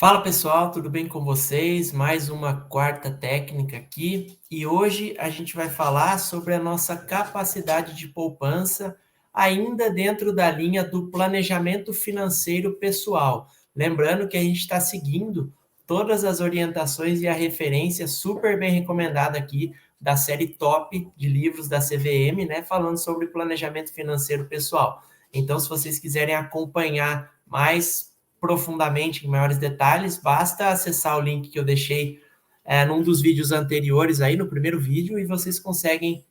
Fala pessoal, tudo bem com vocês? Mais uma quarta técnica aqui e hoje a gente vai falar sobre a nossa capacidade de poupança, ainda dentro da linha do planejamento financeiro pessoal. Lembrando que a gente está seguindo todas as orientações e a referência super bem recomendada aqui da série top de livros da CVM, né? Falando sobre planejamento financeiro pessoal. Então, se vocês quiserem acompanhar mais profundamente, em maiores detalhes, basta acessar o link que eu deixei num dos vídeos anteriores aí, no primeiro vídeo, e vocês conseguem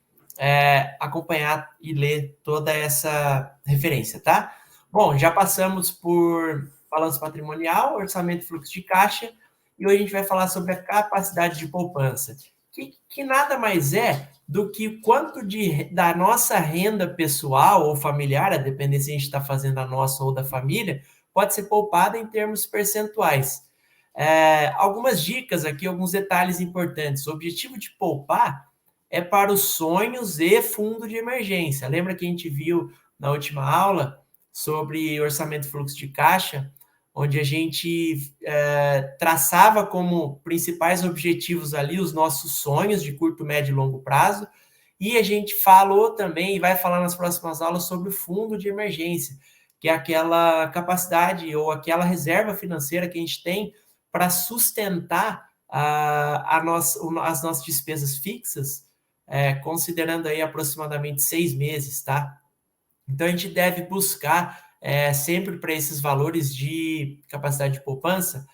acompanhar e ler toda essa referência, tá? Bom, já passamos por balanço patrimonial, orçamento e fluxo de caixa, e hoje a gente vai falar sobre a capacidade de poupança, que nada mais é do que quanto da nossa renda pessoal ou familiar, a depender se a gente está fazendo a nossa ou da família, pode ser poupada em termos percentuais. Algumas dicas aqui, alguns detalhes importantes. O objetivo de poupar é para os sonhos e fundo de emergência. Lembra que a gente viu na última aula sobre orçamento e fluxo de caixa, onde a gente traçava como principais objetivos ali os nossos sonhos de curto, médio e longo prazo, e a gente falou também, e vai falar nas próximas aulas, sobre o fundo de emergência, que é aquela capacidade ou aquela reserva financeira que a gente tem para sustentar as nossas despesas fixas, considerando aí aproximadamente 6 meses, tá? Então, a gente deve buscar sempre para esses valores de capacidade de poupança,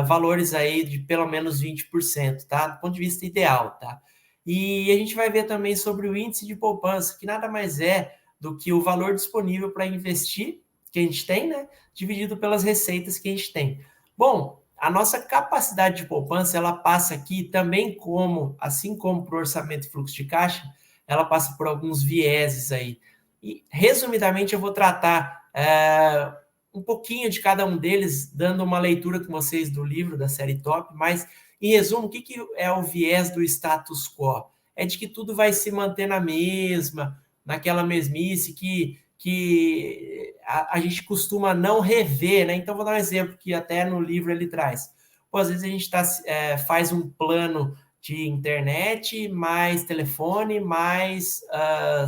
valores aí de pelo menos 20%, tá? Do ponto de vista ideal, tá? E a gente vai ver também sobre o índice de poupança, que nada mais é do que o valor disponível para investir, que a gente tem, né? Dividido pelas receitas que a gente tem. Bom, a nossa capacidade de poupança, ela passa aqui também assim como para o orçamento e fluxo de caixa, ela passa por alguns vieses aí. E, resumidamente, eu vou tratar um pouquinho de cada um deles, dando uma leitura com vocês do livro da série Top, mas, em resumo, o que é o viés do status quo? É de que tudo vai se manter naquela mesmice que a gente costuma não rever, né? Então, vou dar um exemplo que até no livro ele traz. Pô, às vezes a gente faz um plano de internet, mais telefone, mais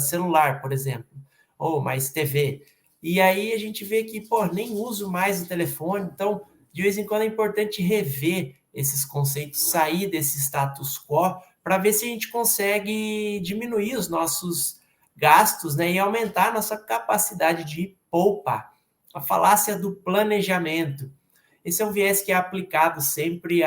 celular, por exemplo, ou mais TV. E aí a gente vê que, pô, nem uso mais o telefone, então, de vez em quando é importante rever esses conceitos, sair desse status quo, para ver se a gente consegue diminuir os nossos gastos, né, e aumentar a nossa capacidade de poupar. A falácia do planejamento. Esse é um viés que é aplicado sempre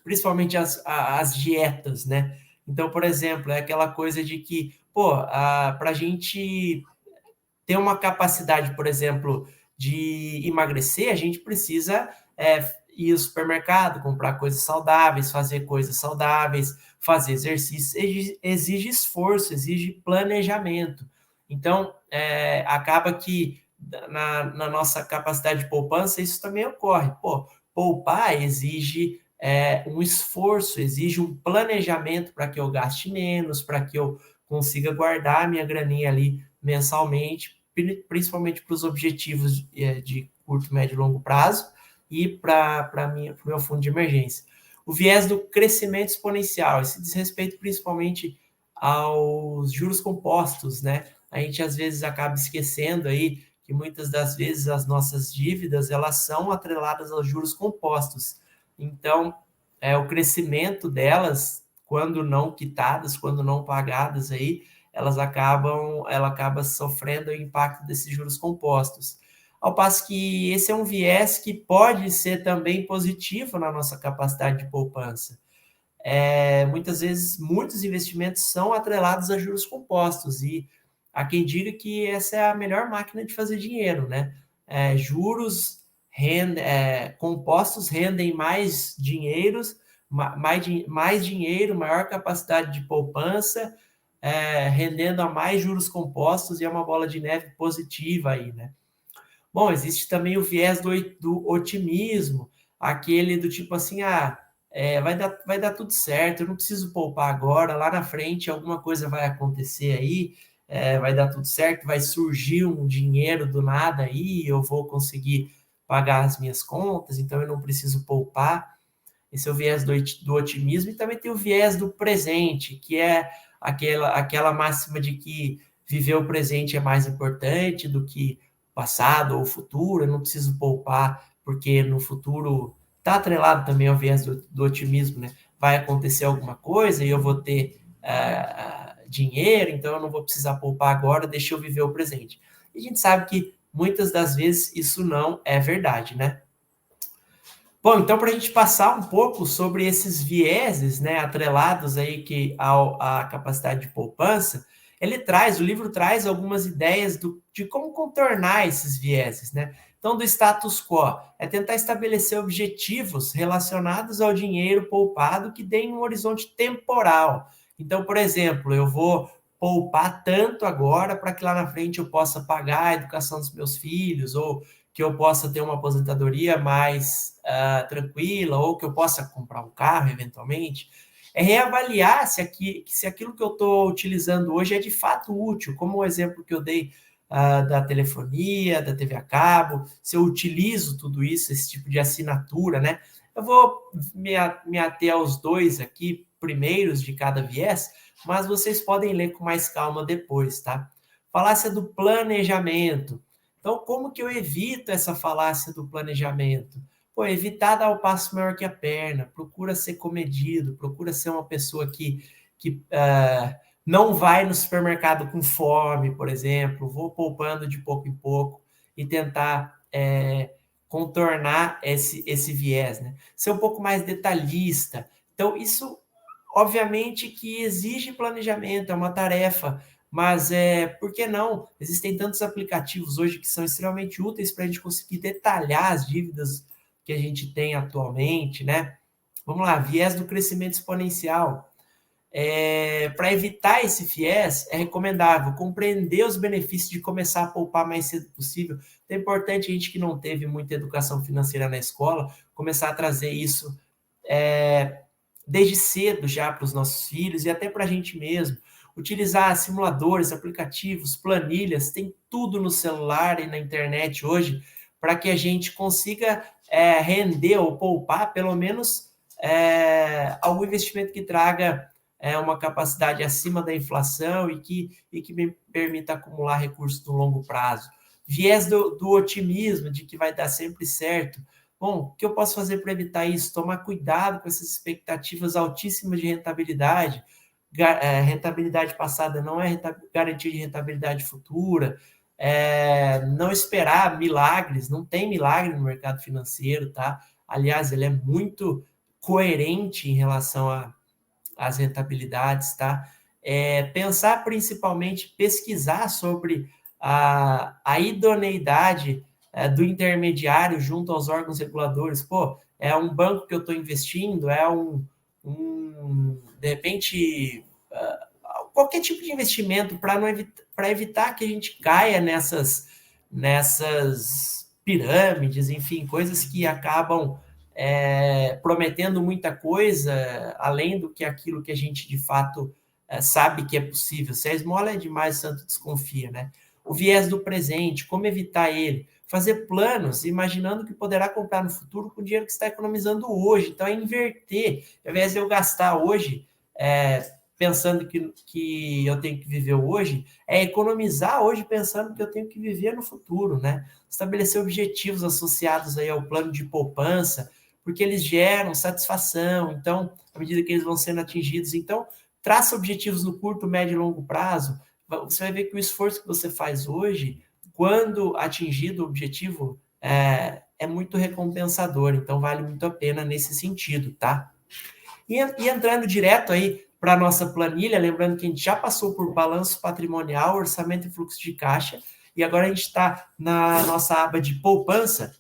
principalmente as dietas, né? Então, por exemplo, é aquela coisa de que, pô, para a gente ter uma capacidade, por exemplo, de emagrecer, a gente precisa ir ao supermercado, comprar coisas saudáveis, fazer coisas saudáveis, fazer exercício, exige esforço, exige planejamento. Então, acaba que na nossa capacidade de poupança, isso também ocorre. Pô, poupar exige um esforço, exige um planejamento para que eu gaste menos, para que eu consiga guardar a minha graninha ali mensalmente, principalmente para os objetivos de curto, médio e longo prazo e para o meu fundo de emergência. O viés do crescimento exponencial, esse diz respeito principalmente aos juros compostos, né? A gente às vezes acaba esquecendo aí que muitas das vezes as nossas dívidas, elas são atreladas aos juros compostos. Então, o crescimento delas, quando não quitadas, quando não pagadas aí, ela acaba sofrendo o impacto desses juros compostos. Ao passo que esse é um viés que pode ser também positivo na nossa capacidade de poupança. Muitas vezes, muitos investimentos são atrelados a juros compostos, e há quem diga que essa é a melhor máquina de fazer dinheiro, né? Juros compostos rendem mais mais dinheiro, maior capacidade de poupança, rendendo a mais juros compostos, e é uma bola de neve positiva aí, né? Bom, existe também o viés do otimismo, aquele do tipo assim, vai dar tudo certo, eu não preciso poupar agora, lá na frente alguma coisa vai acontecer aí, vai dar tudo certo, vai surgir um dinheiro do nada aí, eu vou conseguir pagar as minhas contas, então eu não preciso poupar. Esse é o viés do otimismo. E também tem o viés do presente, que é aquela máxima de que viver o presente é mais importante do que o passado ou o futuro. Eu não preciso poupar, porque no futuro está atrelado também ao viés do otimismo, né? Vai acontecer alguma coisa e eu vou ter dinheiro, então eu não vou precisar poupar agora, deixa eu viver o presente. E a gente sabe que muitas das vezes isso não é verdade, né? Bom, então para a gente passar um pouco sobre esses vieses, né, atrelados aí à capacidade de poupança, o livro traz algumas ideias de como contornar esses vieses, né? Então, do status quo, é tentar estabelecer objetivos relacionados ao dinheiro poupado que deem um horizonte temporal. Então, por exemplo, eu vou poupar tanto agora para que lá na frente eu possa pagar a educação dos meus filhos, ou que eu possa ter uma aposentadoria mais tranquila, ou que eu possa comprar um carro eventualmente, é reavaliar se aquilo que eu estou utilizando hoje é de fato útil, como o exemplo que eu dei da telefonia, da TV a cabo, se eu utilizo tudo isso, esse tipo de assinatura, né? Eu vou me ater aos dois aqui, primeiros de cada viés, mas vocês podem ler com mais calma depois, tá? Falácia do planejamento. Então, como que eu evito essa falácia do planejamento? Pô, evitar dar o passo maior que a perna, procura ser comedido, procura ser uma pessoa que não vai no supermercado com fome, por exemplo, vou poupando de pouco em pouco e tentar contornar esse viés, né? Ser um pouco mais detalhista. Então, isso, obviamente, que exige planejamento, é uma tarefa, mas por que não? Existem tantos aplicativos hoje que são extremamente úteis para a gente conseguir detalhar as dívidas que a gente tem atualmente, né? Vamos lá, viés do crescimento exponencial. Para evitar esse viés, é recomendável compreender os benefícios de começar a poupar mais cedo possível. É importante a gente que não teve muita educação financeira na escola começar a trazer isso desde cedo já para os nossos filhos e até para a gente mesmo. Utilizar simuladores, aplicativos, planilhas, tem tudo no celular e na internet hoje para que a gente consiga render ou poupar pelo menos algum investimento que traga uma capacidade acima da inflação e que me permita acumular recursos no longo prazo. Viés do otimismo, de que vai dar sempre certo. Bom, o que eu posso fazer para evitar isso? Tomar cuidado com essas expectativas altíssimas de rentabilidade. Rentabilidade passada não é garantia de rentabilidade futura. Não esperar milagres, não tem milagre no mercado financeiro, tá? Aliás, ele é muito coerente em relação às rentabilidades, tá? Pensar principalmente, pesquisar sobre a idoneidade do intermediário junto aos órgãos reguladores. Pô, é um banco que eu estou investindo, de repente, qualquer tipo de investimento para evitar que a gente caia nessas pirâmides, enfim, coisas que acabam prometendo muita coisa, além do que aquilo que a gente de fato sabe que é possível. Se a esmola é demais, o santo desconfia, né? O viés do presente, como evitar ele? Fazer planos, imaginando que poderá comprar no futuro com o dinheiro que está economizando hoje. Então, é inverter. Ao invés de eu gastar hoje, pensando que eu tenho que viver hoje, é economizar hoje pensando que eu tenho que viver no futuro, né? Estabelecer objetivos associados aí ao plano de poupança, porque eles geram satisfação, então, à medida que eles vão sendo atingidos. Então, traça objetivos no curto, médio e longo prazo, você vai ver que o esforço que você faz hoje, quando atingido o objetivo, é muito recompensador, então vale muito a pena nesse sentido, tá? E entrando direto aí para a nossa planilha, lembrando que a gente já passou por balanço patrimonial, orçamento e fluxo de caixa, e agora a gente está na nossa aba de poupança.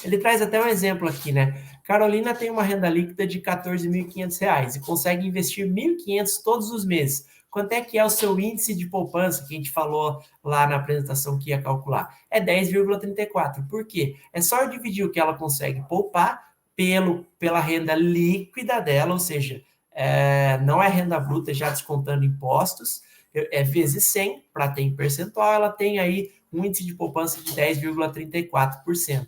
Ele traz até um exemplo aqui, né? Carolina tem uma renda líquida de R$ 14.500 e consegue investir R$ 1.500 todos os meses. Quanto é que é o seu índice de poupança que a gente falou lá na apresentação que ia calcular? É 10,34. Por quê? É só eu dividir o que ela consegue poupar pela renda líquida dela, ou seja, não é renda bruta já descontando impostos, vezes 100, para ter em percentual, ela tem aí um índice de poupança de 10,34%.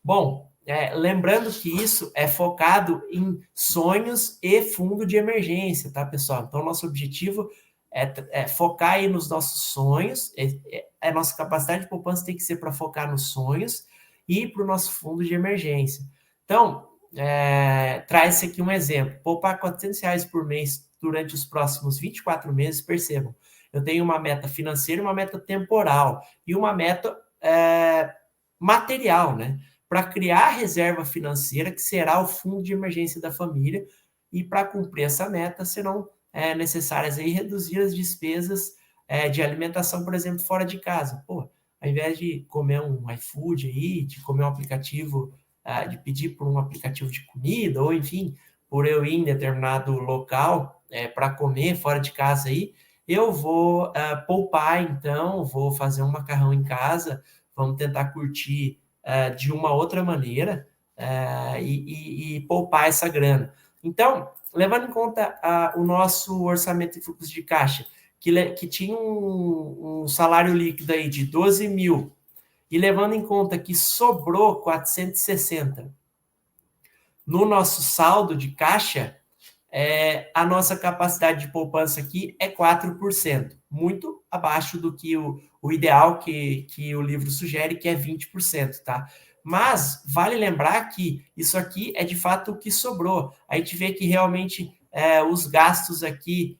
Bom, lembrando que isso é focado em sonhos e fundo de emergência, tá, pessoal? Então, nosso objetivo é focar aí nos nossos sonhos, a nossa capacidade de poupança tem que ser para focar nos sonhos e para o nosso fundo de emergência. Então, traz aqui um exemplo, poupar R$ 400 por mês durante os próximos 24 meses, percebam, eu tenho uma meta financeira, uma meta temporal e uma meta material, né? Para criar a reserva financeira, que será o fundo de emergência da família, e para cumprir essa meta, serão necessárias aí reduzir as despesas de alimentação, por exemplo, fora de casa. Pô, ao invés de comer um iFood aí, de comer um aplicativo, de pedir por um aplicativo de comida, ou enfim, por eu ir em determinado local para comer fora de casa aí, eu vou poupar, então, vou fazer um macarrão em casa, vamos tentar curtir de uma outra maneira e poupar essa grana. Então, levando em conta o nosso orçamento de fluxo de caixa, que tinha um salário líquido aí de 12 mil, e levando em conta que sobrou 460 no nosso saldo de caixa, a nossa capacidade de poupança aqui é 4%, muito abaixo do que o ideal que o livro sugere, que é 20%, tá? Mas vale lembrar que isso aqui é de fato o que sobrou. A gente vê que realmente os gastos aqui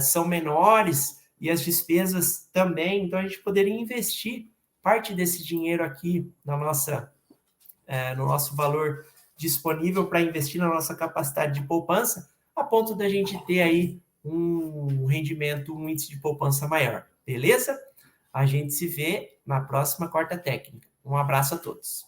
são menores e as despesas também, então a gente poderia investir parte desse dinheiro aqui no nosso valor disponível para investir na nossa capacidade de poupança, a ponto da gente ter aí um rendimento, um índice de poupança maior. Beleza? A gente se vê na próxima quarta técnica. Um abraço a todos.